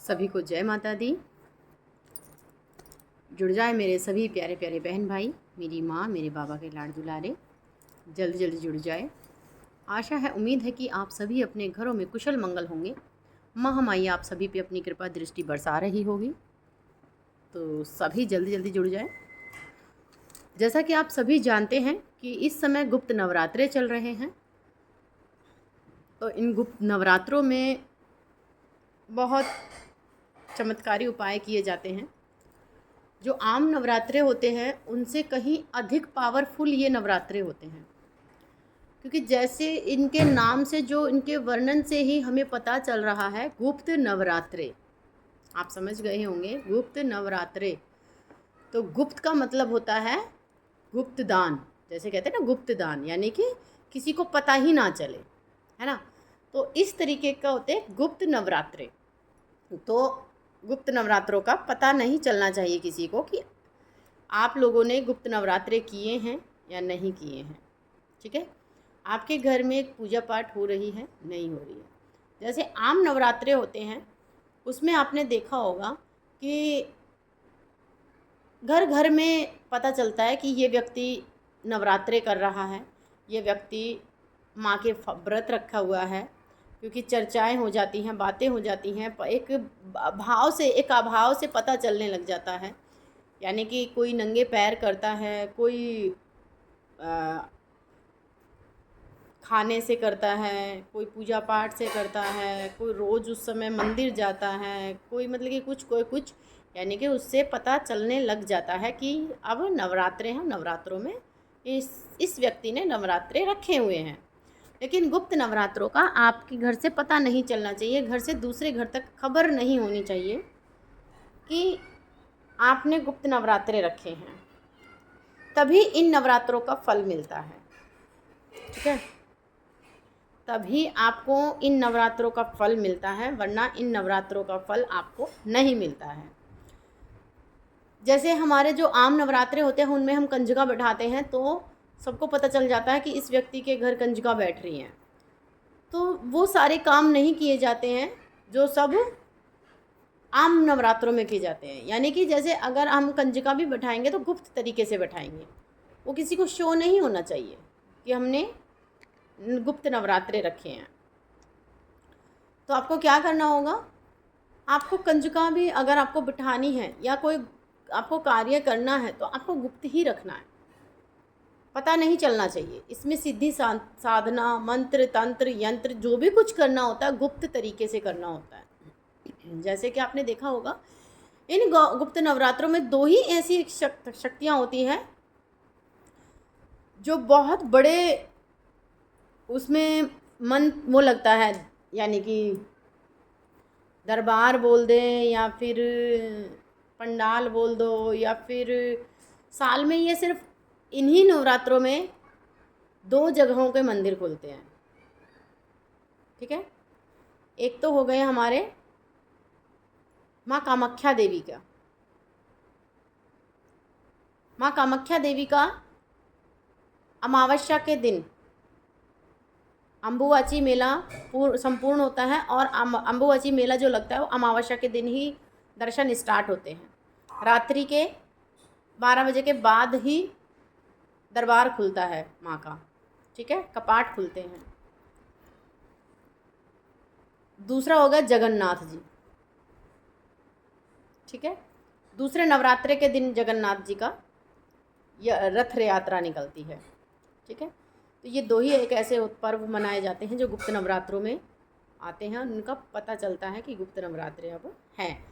सभी को जय माता दी। जुड़ जाए मेरे सभी प्यारे प्यारे बहन भाई, मेरी माँ, मेरे बाबा के लाड दुलारे, जल्दी जल्दी जुड़ जाए। आशा है, उम्मीद है कि आप सभी अपने घरों में कुशल मंगल होंगे। महामाई आप सभी पे अपनी कृपा दृष्टि बरसा रही होगी, तो सभी जल्दी जल्दी जुड़ जाए। जैसा कि आप सभी जानते हैं कि इस समय गुप्त नवरात्रे चल रहे हैं, तो इन गुप्त नवरात्रों में बहुत चमत्कारी उपाय किए जाते हैं। जो आम नवरात्रे होते हैं उनसे कहीं अधिक पावरफुल ये नवरात्रे होते हैं, क्योंकि जैसे इनके नाम से, जो इनके वर्णन से ही हमें पता चल रहा है, गुप्त नवरात्रे। आप समझ गए होंगे, गुप्त नवरात्रे। तो गुप्त का मतलब होता है गुप्त दान, जैसे कहते हैं ना गुप्त दान, यानी कि किसी को पता ही ना चले, है ना। तो इस तरीके का होते हैं गुप्त नवरात्रे। तो गुप्त नवरात्रों का पता नहीं चलना चाहिए किसी को कि आप लोगों ने गुप्त नवरात्रे किए हैं या नहीं किए हैं। ठीक है, आपके घर में एक पूजा पाठ हो रही है, नहीं हो रही है। जैसे आम नवरात्रे होते हैं, उसमें आपने देखा होगा कि घर घर में पता चलता है कि ये व्यक्ति नवरात्रे कर रहा है, ये व्यक्ति माँ के व्रत रखा हुआ है, क्योंकि चर्चाएं हो जाती हैं, बातें हो जाती हैं, एक भाव से, एक अभाव से पता चलने लग जाता है। यानी कि कोई नंगे पैर करता है, कोई खाने से करता है, कोई पूजा पाठ से करता है, कोई रोज़ उस समय मंदिर जाता है, कोई मतलब कि कुछ, यानी कि उससे पता चलने लग जाता है कि अब नवरात्रे हैं, नवरात्रों में इस व्यक्ति ने नवरात्रे रखे हुए हैं। लेकिन गुप्त नवरात्रों का आपके घर से पता नहीं चलना चाहिए, घर से दूसरे घर तक खबर नहीं होनी चाहिए कि आपने गुप्त नवरात्रे रखे हैं। तभी इन नवरात्रों का फल मिलता है। ठीक है, तभी आपको इन नवरात्रों का फल मिलता है, वरना इन नवरात्रों का फल आपको नहीं मिलता है। जैसे हमारे जो आम नवरात्रे होते हैं उनमें हम कंजका बैठाते हैं, तो सबको पता चल जाता है कि इस व्यक्ति के घर कंजका बैठ रही हैं। तो वो सारे काम नहीं किए जाते हैं जो सब आम नवरात्रों में किए जाते हैं। यानी कि जैसे अगर हम कंजका भी बैठाएंगे तो गुप्त तरीके से बैठाएंगे, वो किसी को शो नहीं होना चाहिए कि हमने गुप्त नवरात्रे रखे हैं। तो आपको क्या करना होगा, आपको कंजका भी अगर आपको बिठानी है या कोई आपको कार्य करना है तो आपको गुप्त ही रखना है, पता नहीं चलना चाहिए। इसमें सिद्धि साधना, मंत्र तंत्र यंत्र जो भी कुछ करना होता है गुप्त तरीके से करना होता है। जैसे कि आपने देखा होगा, इन गुप्त नवरात्रों में दो ही ऐसी शक्तियाँ होती हैं जो बहुत बड़े उसमें मन वो लगता है, यानी कि दरबार बोल दें या फिर पंडाल बोल दो, या फिर साल में ये सिर्फ इन्हीं नवरात्रों में 2 जगहों के मंदिर खुलते हैं। ठीक है, एक तो हो गए हमारे माँ कामाख्या देवी का। माँ कामाख्या देवी का अमावस्या के दिन अम्बुवाची मेला संपूर्ण होता है, और अम्बुवाची मेला जो लगता है वो अमावस्या के दिन ही दर्शन स्टार्ट होते हैं। रात्रि के 12 बजे के बाद ही दरबार खुलता है माँ का। ठीक है, कपाट खुलते हैं। दूसरा होगा जगन्नाथ जी। ठीक है, दूसरे नवरात्रे के दिन जगन्नाथ जी का रथ यात्रा निकलती है। ठीक है, तो ये दो ही एक ऐसे पर्व मनाए जाते हैं जो गुप्त नवरात्रों में आते हैं, उनका पता चलता है कि गुप्त नवरात्रे अब हैं।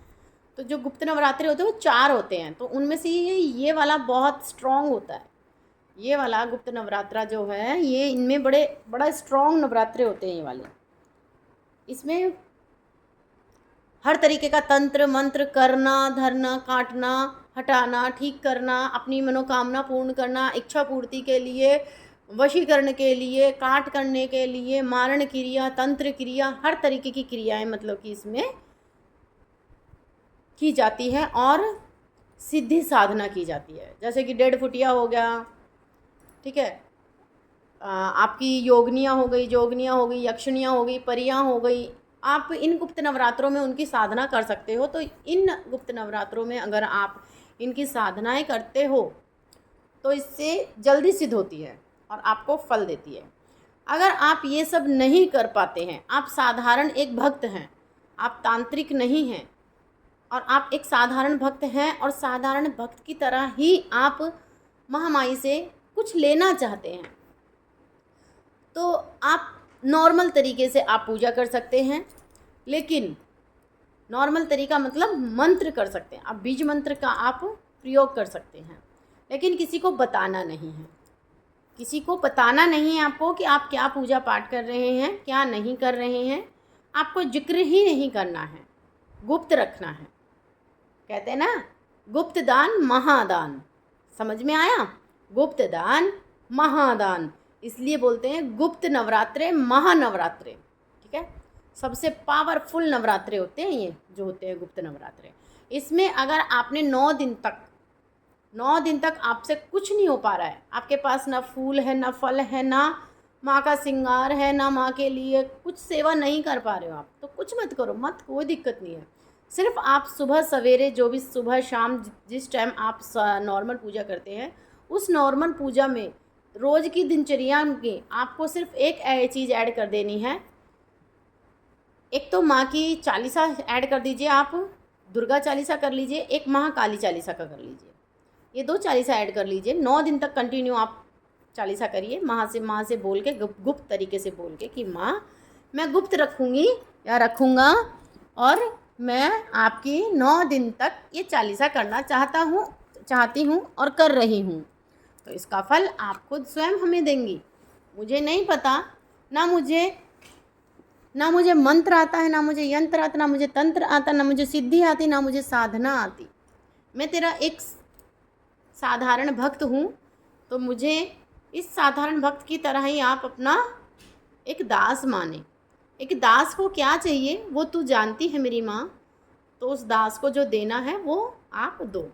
तो जो गुप्त नवरात्रे होते हैं वो 4 होते हैं, तो उनमें से ये वाला बहुत स्ट्रॉन्ग होता है। ये वाला गुप्त नवरात्रा जो है, ये इनमें बड़ा स्ट्रॉन्ग नवरात्रे होते हैं ये वाले। इसमें हर तरीके का तंत्र मंत्र करना, धरना, काटना, हटाना, ठीक करना, अपनी मनोकामना पूर्ण करना, इच्छा पूर्ति के लिए, वशीकरण के लिए, काट करने के लिए, मारण क्रिया, तंत्र क्रिया, हर तरीके की क्रियाएं मतलब कि इसमें की जाती है, और सिद्धि साधना की जाती है। जैसे कि 1.5 फुटिया हो गया, ठीक है, आपकी योगनियाँ हो गई, जोगनियाँ हो गई, यक्षिणियाँ हो गई, परियाँ हो गई, आप इन गुप्त नवरात्रों में उनकी साधना कर सकते हो। तो इन गुप्त नवरात्रों में अगर आप इनकी साधनाएं करते हो तो इससे जल्दी सिद्ध होती है और आपको फल देती है। अगर आप ये सब नहीं कर पाते हैं, आप साधारण एक भक्त हैं, आप तांत्रिक नहीं हैं और आप एक साधारण भक्त हैं और साधारण भक्त की तरह ही आप महामाई से कुछ लेना चाहते हैं, तो आप नॉर्मल तरीके से आप पूजा कर सकते हैं। लेकिन नॉर्मल तरीका मतलब मंत्र कर सकते हैं, आप बीज मंत्र का आप प्रयोग कर सकते हैं, लेकिन किसी को बताना नहीं है। किसी को बताना नहीं है आपको कि आप क्या पूजा पाठ कर रहे हैं, क्या नहीं कर रहे हैं। आपको जिक्र ही नहीं करना है, गुप्त रखना है। कहते हैं ना, गुप्त दान महादान। समझ में आया? गुप्त दान महादान, इसलिए बोलते हैं गुप्त नवरात्रे महानवरात्रे। ठीक है, सबसे पावरफुल नवरात्रे होते हैं ये जो होते हैं गुप्त नवरात्रे। इसमें अगर आपने 9 दिन तक आपसे कुछ नहीं हो पा रहा है, आपके पास ना फूल है, ना फल है, ना माँ का श्रृंगार है, ना माँ के लिए कुछ सेवा नहीं कर पा रहे हो आप, तो कुछ मत करो, कोई दिक्कत नहीं है। सिर्फ आप सुबह सवेरे, जो भी सुबह शाम जिस टाइम आप नॉर्मल पूजा करते हैं, उस नॉर्मल पूजा में रोज़ की दिनचर्या में आपको सिर्फ एक चीज़ ऐड कर देनी है। एक तो माँ की चालीसा ऐड कर दीजिए, आप दुर्गा चालीसा कर लीजिए, एक महाकाली चालीसा का कर लीजिए। ये 2 चालीसा ऐड कर लीजिए। 9 दिन तक कंटिन्यू आप चालीसा करिए, माँ से बोल के, गुप्त तरीके से बोल के कि माँ मैं गुप्त रखूँगी या रखूँगा और मैं आपकी 9 दिन तक ये चालीसा करना चाहती हूँ और कर रही हूँ। तो इसका फल आप खुद स्वयं हमें देंगी। मुझे नहीं पता, ना मुझे मंत्र आता है, ना मुझे यंत्र आता, ना मुझे तंत्र आता, ना मुझे सिद्धि आती, ना मुझे साधना आती। मैं तेरा एक साधारण भक्त हूँ, तो मुझे इस साधारण भक्त की तरह ही आप अपना एक दास माने। एक दास को क्या चाहिए वो तू जानती है मेरी माँ, तो उस दास को जो देना है वो आप दो।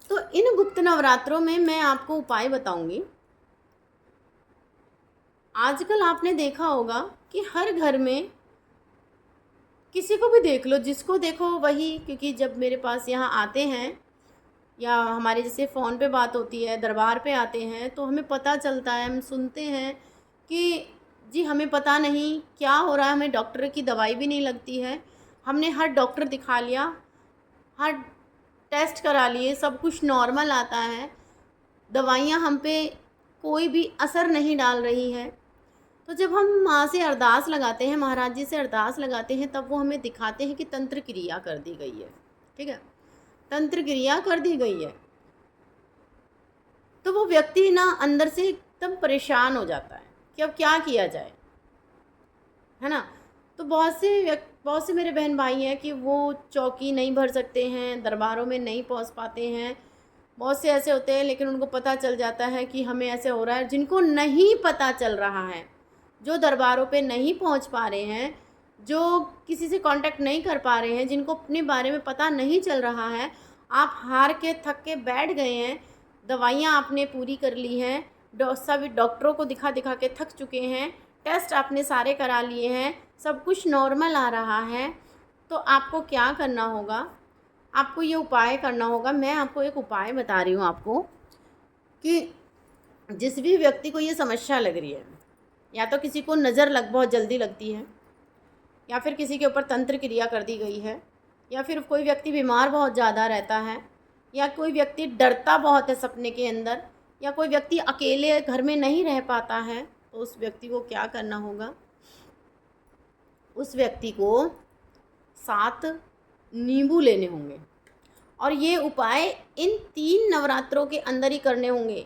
तो इन गुप्त नवरात्रों में मैं आपको उपाय बताऊंगी। आजकल आपने देखा होगा कि हर घर में, किसी को भी देख लो, जिसको देखो वही, क्योंकि जब मेरे पास यहाँ आते हैं या हमारे जैसे फ़ोन पे बात होती है, दरबार पे आते हैं, तो हमें पता चलता है, हम सुनते हैं कि जी हमें पता नहीं क्या हो रहा है, हमें डॉक्टर की दवाई भी नहीं लगती है, हमने हर डॉक्टर दिखा लिया, हर टेस्ट करा लिए, सब कुछ नॉर्मल आता है, दवाइयाँ हम पे कोई भी असर नहीं डाल रही है। तो जब हम माँ से अरदास लगाते हैं, महाराज जी से अरदास लगाते हैं, तब वो हमें दिखाते हैं कि तंत्र क्रिया कर दी गई है। ठीक है, तंत्र क्रिया कर दी गई है, तो वो व्यक्ति ना अंदर से एकदम परेशान हो जाता है कि अब क्या किया जाए, है ना। तो बहुत से मेरे बहन भाई हैं कि वो चौकी नहीं भर सकते हैं, दरबारों में नहीं पहुंच पाते हैं। बहुत से ऐसे होते हैं, लेकिन उनको पता चल जाता है कि हमें ऐसे हो रहा है। जिनको नहीं पता चल रहा है, जो दरबारों पे नहीं पहुंच पा रहे हैं, जो किसी से कांटेक्ट नहीं कर पा रहे हैं, जिनको अपने बारे में पता नहीं चल रहा है, आप हार के थक के बैठ गए हैं, दवाइयाँ आपने पूरी कर ली हैं, सभी डॉक्टरों को दिखा दिखा के थक चुके हैं, टेस्ट आपने सारे करा लिए हैं, सब कुछ नॉर्मल आ रहा है, तो आपको क्या करना होगा? आपको ये उपाय करना होगा। मैं आपको एक उपाय बता रही हूँ आपको, कि जिस भी व्यक्ति को ये समस्या लग रही है, या तो किसी को नज़र बहुत जल्दी लगती है, या फिर किसी के ऊपर तंत्र क्रिया कर दी गई है, या फिर कोई व्यक्ति बीमार बहुत ज़्यादा रहता है, या कोई व्यक्ति डरता बहुत है सपने के अंदर, या कोई व्यक्ति अकेले घर में नहीं रह पाता है, तो उस व्यक्ति को क्या करना होगा? उस व्यक्ति को 7 नींबू लेने होंगे, और ये उपाय इन 3 नवरात्रों के अंदर ही करने होंगे।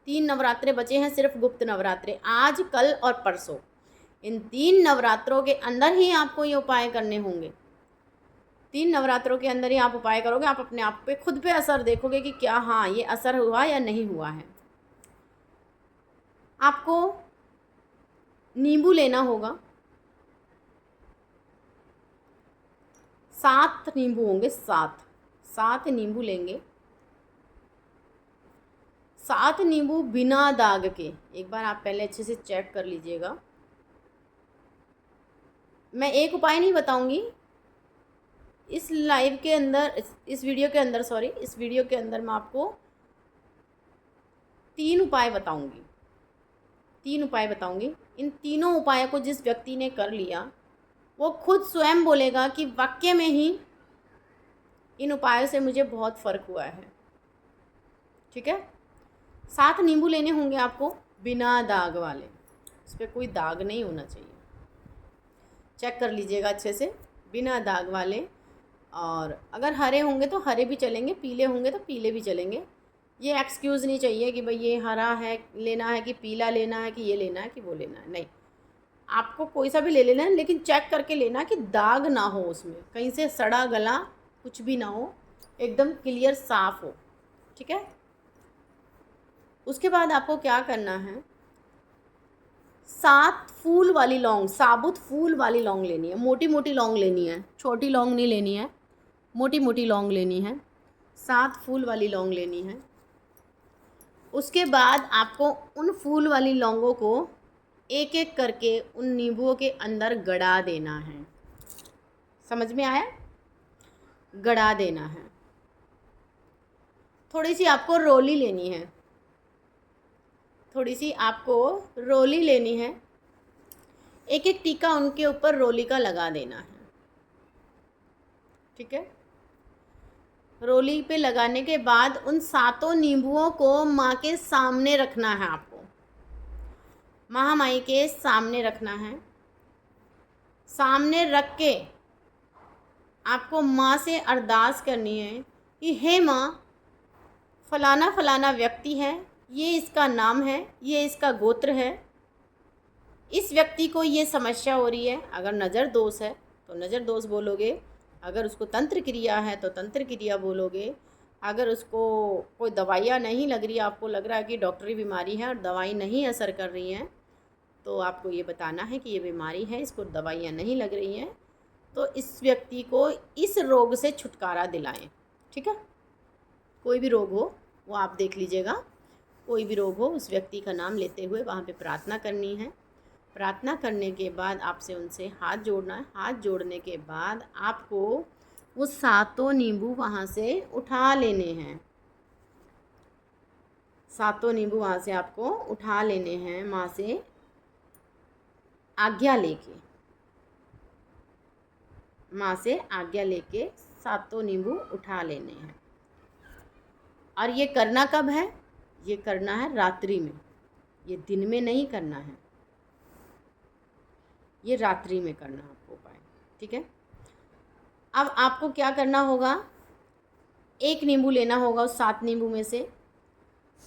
3 नवरात्रे बचे हैं, सिर्फ गुप्त नवरात्रे, आज, कल और परसों। इन 3 नवरात्रों के अंदर ही आपको ये उपाय करने होंगे। 3 नवरात्रों के अंदर ही आप उपाय करोगे, आप अपने आप पे, खुद पे असर देखोगे कि क्या हाँ ये असर हुआ या नहीं हुआ है। आपको नींबू लेना होगा, 7 नींबू होंगे, 7 नींबू लेंगे। 7 नींबू बिना दाग के, एक बार आप पहले अच्छे से चेक कर लीजिएगा। मैं एक उपाय नहीं बताऊंगी इस लाइव के अंदर, इस वीडियो के अंदर, सॉरी, इस वीडियो के अंदर मैं आपको 3 उपाय बताऊंगी। 3 उपाय बताऊंगी। इन तीनों उपायों को जिस व्यक्ति ने कर लिया वो खुद स्वयं बोलेगा कि वाकई में ही इन उपायों से मुझे बहुत फ़र्क हुआ है। ठीक है। 7 नींबू लेने होंगे आपको, बिना दाग वाले, इस पर कोई दाग नहीं होना चाहिए, चेक कर लीजिएगा अच्छे से, बिना दाग वाले। और अगर हरे होंगे तो हरे भी चलेंगे, पीले होंगे तो पीले भी चलेंगे। ये एक्सक्यूज़ नहीं चाहिए कि भाई ये हरा है लेना है कि पीला लेना है कि ये लेना है कि वो लेना है, नहीं, आपको कोई सा भी ले लेना है, लेकिन चेक करके लेना कि दाग ना हो उसमें, कहीं से सड़ा गला कुछ भी ना हो, एकदम क्लियर साफ़ हो। ठीक है। उसके बाद आपको क्या करना है, 7 फूल वाली लौंग, साबुत फूल वाली लौंग लेनी है, मोटी मोटी लौंग लेनी है, छोटी लौंग नहीं लेनी है, मोटी मोटी लौंग लेनी है, 7 फूल वाली लौंग लेनी है। उसके बाद आपको उन फूल वाली लौंगों को एक एक करके उन नींबुओं के अंदर गड़ा देना है। समझ में आया? गड़ा देना है। थोड़ी सी आपको रोली लेनी है, थोड़ी सी आपको रोली लेनी है, एक एक टीका उनके ऊपर रोली का लगा देना है। ठीक है। रोली पे लगाने के बाद उन 7 नींबुओं को माँ के सामने रखना है आपको, महामाई के सामने रखना है। सामने रख के आपको माँ से अरदास करनी है कि हे माँ, फलाना फलाना व्यक्ति है, ये इसका नाम है, ये इसका गोत्र है, इस व्यक्ति को ये समस्या हो रही है। अगर नज़र दोष है तो नज़र दोष बोलोगे, अगर उसको तंत्र क्रिया है तो तंत्र क्रिया बोलोगे, अगर उसको कोई दवाइयाँ नहीं लग रही, आपको लग रहा है कि डॉक्टरी बीमारी है और दवाई नहीं असर कर रही हैं, तो आपको ये बताना है कि ये बीमारी है, इसको दवाइयाँ नहीं लग रही हैं, तो इस व्यक्ति को इस रोग से छुटकारा दिलाएं। ठीक है। कोई भी रोग हो वो आप देख लीजिएगा, कोई भी रोग हो उस व्यक्ति का नाम लेते हुए वहाँ पे प्रार्थना करनी है। प्रार्थना करने के बाद आपसे उनसे हाथ जोड़ना है। हाथ जोड़ने के बाद आपको वो 7 नींबू वहाँ से उठा लेने हैं। 7 नींबू वहाँ से आपको उठा लेने हैं, माँ से आज्ञा लेके, माँ से आज्ञा लेके 7 नींबू उठा लेने हैं। और ये करना कब है? ये करना है रात्रि में, ये दिन में नहीं करना है, ये रात्रि में करना आपको उपाय। ठीक है। अब आपको क्या करना होगा, 1 नींबू लेना होगा उस 7 नींबू में से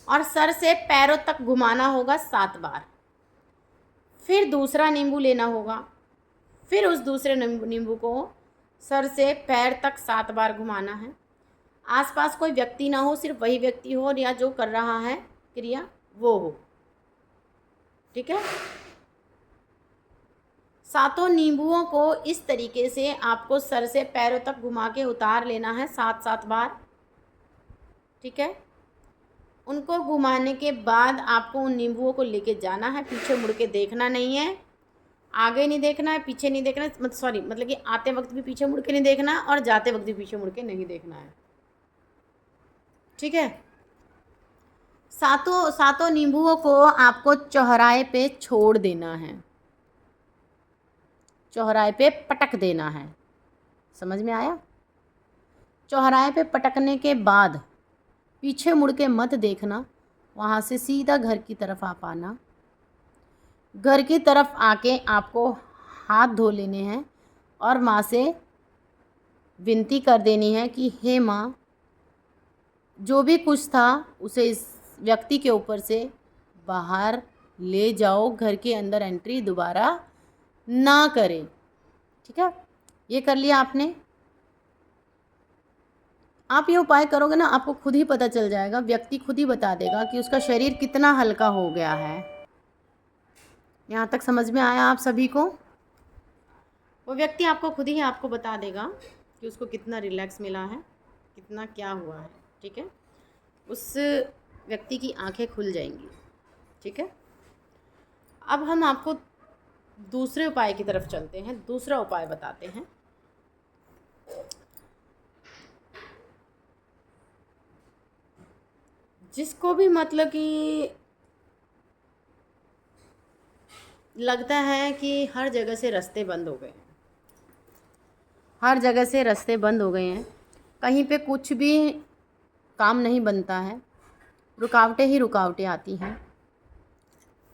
और सर से पैरों तक घुमाना होगा 7 बार। फिर दूसरा नींबू लेना होगा, फिर उस दूसरे नींबू को सर से पैर तक 7 बार घुमाना है। आसपास कोई व्यक्ति ना हो, सिर्फ वही व्यक्ति हो या जो कर रहा है क्रिया वो हो। ठीक है। 7 नींबुओं को इस तरीके से आपको सर से पैरों तक घुमा के उतार लेना है 7-7 बार। ठीक है। उनको घुमाने के बाद आपको उन नींबुओं को लेके जाना है, पीछे मुड़ के देखना नहीं है, आगे नहीं देखना है, पीछे नहीं देखना है, मतलब कि आते वक्त भी पीछे मुड़ के नहीं देखना है और जाते वक्त भी पीछे मुड़ के नहीं देखना है। ठीक है। 7 नींबुओं को आपको चौराहे पे छोड़ देना है, चौराहे पे पटक देना है। समझ में आया? चौराहे पे पटकने के बाद पीछे मुड़ के मत देखना, वहाँ से सीधा घर की तरफ आप आना। घर की तरफ आके आपको हाथ धो लेने हैं और माँ से विनती कर देनी है कि हे माँ, जो भी कुछ था उसे इस व्यक्ति के ऊपर से बाहर ले जाओ, घर के अंदर एंट्री दोबारा ना करें। ठीक है। ये कर लिया आपने। आप ये उपाय करोगे ना, आपको खुद ही पता चल जाएगा, व्यक्ति खुद ही बता देगा कि उसका शरीर कितना हल्का हो गया है। यहाँ तक समझ में आया आप सभी को? वो व्यक्ति आपको खुद ही आपको बता देगा कि उसको कितना रिलैक्स मिला है, कितना क्या हुआ है। ठीक है। उस व्यक्ति की आंखें खुल जाएंगी। ठीक है। अब हम आपको दूसरे उपाय की तरफ चलते हैं, दूसरा उपाय बताते हैं। जिसको भी मतलब कि लगता है कि हर जगह से रास्ते बंद हो गए हैं, हर जगह से रास्ते बंद हो गए हैं, कहीं पे कुछ भी काम नहीं बनता है, रुकावटें ही रुकावटें आती हैं,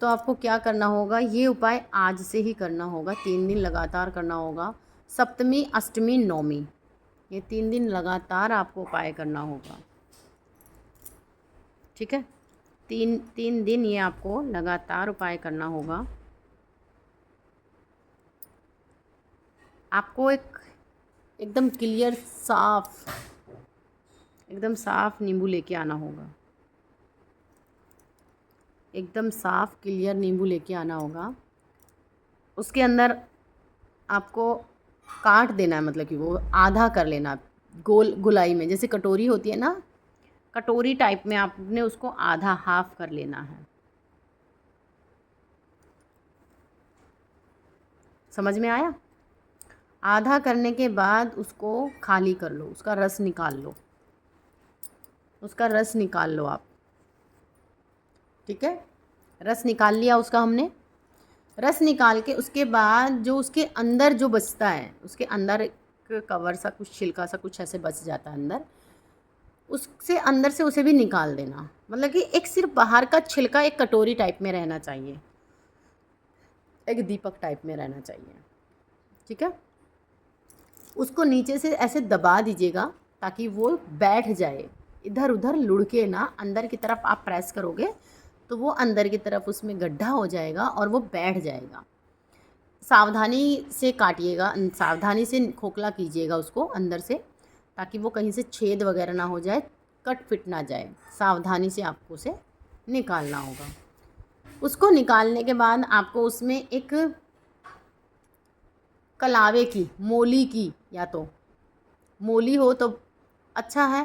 तो आपको क्या करना होगा, ये उपाय आज से ही करना होगा, 3 दिन लगातार करना होगा। सप्तमी, अष्टमी, नवमी, ये 3 दिन लगातार आपको उपाय करना होगा। ठीक है, तीन तीन दिन ये आपको लगातार उपाय करना होगा। आपको एकदम क्लियर एकदम साफ नींबू लेके आना होगा, एकदम साफ क्लियर नींबू लेके आना होगा। उसके अंदर आपको काट देना है, मतलब कि वो आधा कर लेना, गोलाई में, जैसे कटोरी होती है ना, कटोरी टाइप में आपने उसको आधा हाफ कर लेना है। समझ में आया? आधा करने के बाद उसको खाली कर लो, उसका रस निकाल लो, उसका रस निकाल लो आप। ठीक है, रस निकाल लिया उसका हमने। रस निकाल के उसके बाद जो उसके अंदर जो बचता है, उसके अंदर एक कवर सा कुछ, छिलका सा कुछ ऐसे बच जाता है अंदर, उससे अंदर से उसे भी निकाल देना। मतलब कि एक सिर्फ बाहर का छिलका एक कटोरी टाइप में रहना चाहिए, एक दीपक टाइप में रहना चाहिए। ठीक है, उसको नीचे से ऐसे दबा दीजिएगा ताकि वो बैठ जाए, इधर उधर लुढ़के ना, अंदर की तरफ आप प्रेस करोगे तो वो अंदर की तरफ उसमें गड्ढा हो जाएगा और वो बैठ जाएगा। सावधानी से काटिएगा, सावधानी से खोखला कीजिएगा उसको अंदर से, ताकि वो कहीं से छेद वगैरह ना हो जाए, कट फिट ना जाए। सावधानी से आपको उसे निकालना होगा। उसको निकालने के बाद आपको उसमें एक कलावे की, मोली की, या तो मोली हो तो अच्छा है,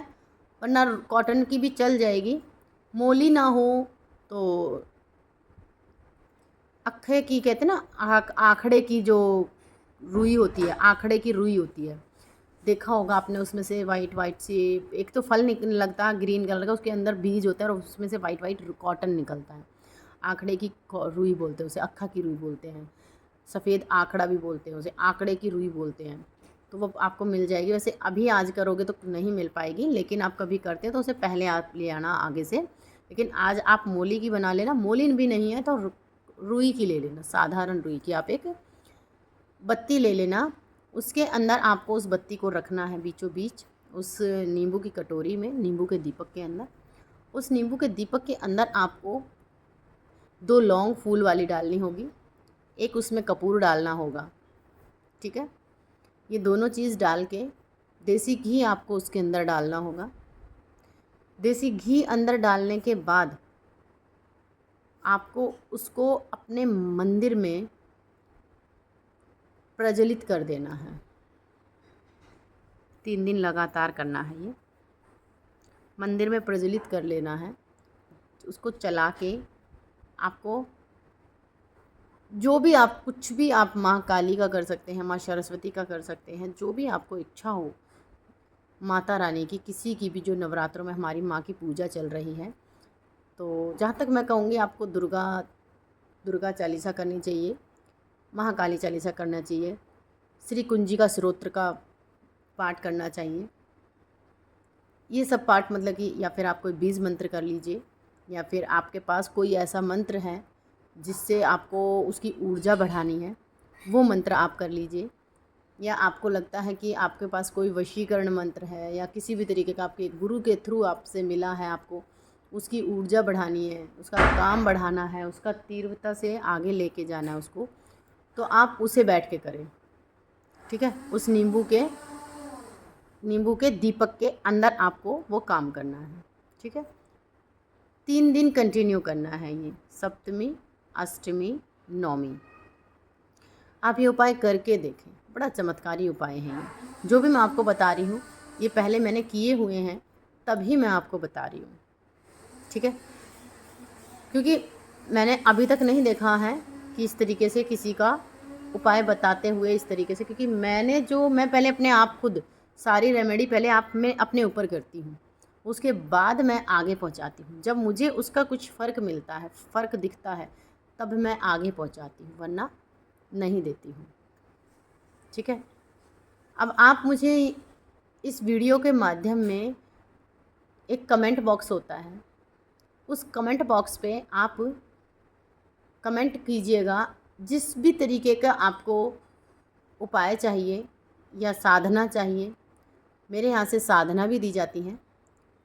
वरना कॉटन की भी चल जाएगी। मोली ना हो तो अखे की, कहते हैं ना, आखड़े की जो रुई होती है, आखड़े की रुई होती है, देखा होगा आपने, उसमें से वाइट वाइट सी एक तो फल लगता है ग्रीन कलर का, उसके अंदर बीज होता है और उसमें से वाइट वाइट कॉटन निकलता है। आखड़े की रुई बोलते हैं उसे, अक्खा की रुई बोलते हैं, सफ़ेद आखड़ा भी बोलते हैं उसे, आंकड़े की रुई बोलते हैं। तो वो आपको मिल जाएगी। वैसे अभी आज करोगे तो नहीं मिल पाएगी, लेकिन आप कभी करते हैं तो उसे पहले आप ले आना आगे से। लेकिन आज आप मोली की बना लेना, मोली भी नहीं है तो रुई की ले लेना, साधारण रुई की आप एक बत्ती ले लेना। उसके अंदर आपको उस बत्ती को रखना है बीचों बीच, उस नींबू की कटोरी में, नींबू के दीपक के अंदर। उस नींबू के दीपक के अंदर आपको 2 लौंग फूल वाली डालनी होगी, एक उसमें कपूर डालना होगा। ठीक है, ये दोनों चीज़ डाल के देसी घी आपको उसके अंदर डालना होगा। देसी घी अंदर डालने के बाद आपको उसको अपने मंदिर में प्रज्वलित कर देना है। 3 दिन लगातार करना है, ये मंदिर में प्रज्वलित कर लेना है। उसको चला के आपको जो भी आप, कुछ भी आप, माँ काली का कर सकते हैं, माँ सरस्वती का कर सकते हैं, जो भी आपको इच्छा हो, माता रानी की, किसी की भी, जो नवरात्रों में हमारी माँ की पूजा चल रही है। तो जहाँ तक मैं कहूँगी आपको दुर्गा चालीसा करनी चाहिए, महाकाली चालीसा करना चाहिए, श्री कुंजिका स्तोत्र का पाठ करना चाहिए। ये सब पाठ, मतलब कि, या फिर आप कोई बीज मंत्र कर लीजिए, या फिर आपके पास कोई ऐसा मंत्र है जिससे आपको उसकी ऊर्जा बढ़ानी है, वो मंत्र आप कर लीजिए। या आपको लगता है कि आपके पास कोई वशीकरण मंत्र है, या किसी भी तरीके का आपके गुरु के थ्रू आपसे मिला है, आपको उसकी ऊर्जा बढ़ानी है, उसका काम बढ़ाना है, उसका तीव्रता से आगे लेके जाना है उसको, तो आप उसे बैठ के करें। ठीक है, उस नींबू के दीपक के अंदर आपको वो काम करना है। ठीक है, 3 दिन कंटिन्यू करना है ये, सप्तमी, अष्टमी, नवमी। आप ये उपाय करके देखें, बड़ा चमत्कारी उपाय है ये। जो भी मैं आपको बता रही हूँ, ये पहले मैंने किए हुए हैं, तभी मैं आपको बता रही हूँ। ठीक है, क्योंकि मैंने अभी तक नहीं देखा है कि इस तरीके से किसी का उपाय बताते हुए इस तरीके से, क्योंकि मैं पहले अपने आप खुद सारी रेमेडी पहले मैं अपने ऊपर करती हूँ, उसके बाद मैं आगे पहुँचाती हूँ। जब मुझे उसका कुछ फ़र्क मिलता है, फ़र्क दिखता है, तब मैं आगे पहुँचाती हूँ, वरना नहीं देती हूँ। ठीक है। अब आप मुझे इस वीडियो के माध्यम में एक कमेंट बॉक्स होता है, उस कमेंट बॉक्स पे आप कमेंट कीजिएगा। जिस भी तरीके का आपको उपाय चाहिए या साधना चाहिए, मेरे यहाँ से साधना भी दी जाती हैं।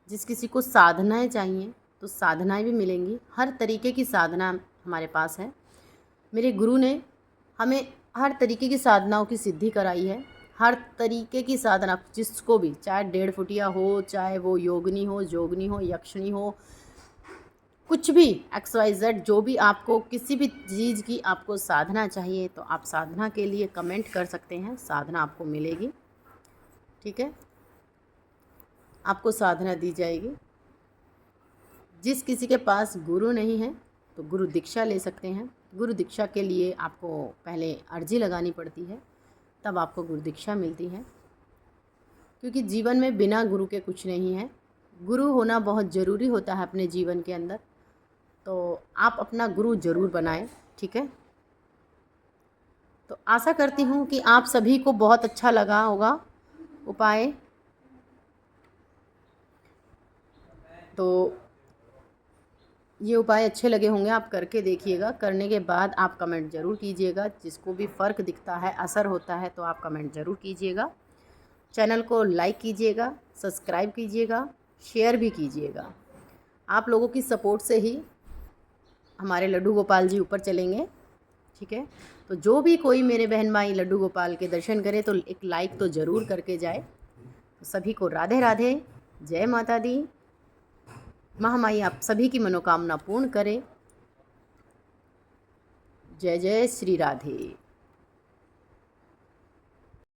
जिस किसी को साधनाएँ चाहिए तो साधनाएँ भी मिलेंगी। हर तरीके की साधना हमारे पास है। मेरे गुरु ने हमें हर तरीके की साधनाओं की सिद्धि कराई है। हर तरीके की साधना जिसको भी, चाहे 1.5 फुटिया हो, चाहे वो योगिनी हो, जोगनी हो, यक्षिणी हो, कुछ भी XYZ, जो भी आपको किसी भी चीज़ की आपको साधना चाहिए तो आप साधना के लिए कमेंट कर सकते हैं, साधना आपको मिलेगी। ठीक है, आपको साधना दी जाएगी। जिस किसी के पास गुरु नहीं है तो गुरु दीक्षा ले सकते हैं। गुरु दीक्षा के लिए आपको पहले अर्जी लगानी पड़ती है, तब आपको गुरु दीक्षा मिलती है, क्योंकि जीवन में बिना गुरु के कुछ नहीं है। गुरु होना बहुत ज़रूरी होता है अपने जीवन के अंदर, तो आप अपना गुरु ज़रूर बनाएं। ठीक है, तो आशा करती हूँ कि आप सभी को बहुत अच्छा लगा होगा उपाय। तो ये उपाय अच्छे लगे होंगे, आप करके देखिएगा। करने के बाद आप कमेंट ज़रूर कीजिएगा। जिसको भी फ़र्क दिखता है, असर होता है, तो आप कमेंट ज़रूर कीजिएगा। चैनल को लाइक कीजिएगा, सब्सक्राइब कीजिएगा, शेयर भी कीजिएगा। आप लोगों की सपोर्ट से ही हमारे लड्डू गोपाल जी ऊपर चलेंगे। ठीक है, तो जो भी कोई मेरे बहन भाई लड्डू गोपाल के दर्शन करे तो एक लाइक तो ज़रूर करके जाए। तो सभी को राधे राधे, जय माता दी। महामाई आप सभी की मनोकामना पूर्ण करे। जय जय श्री राधे।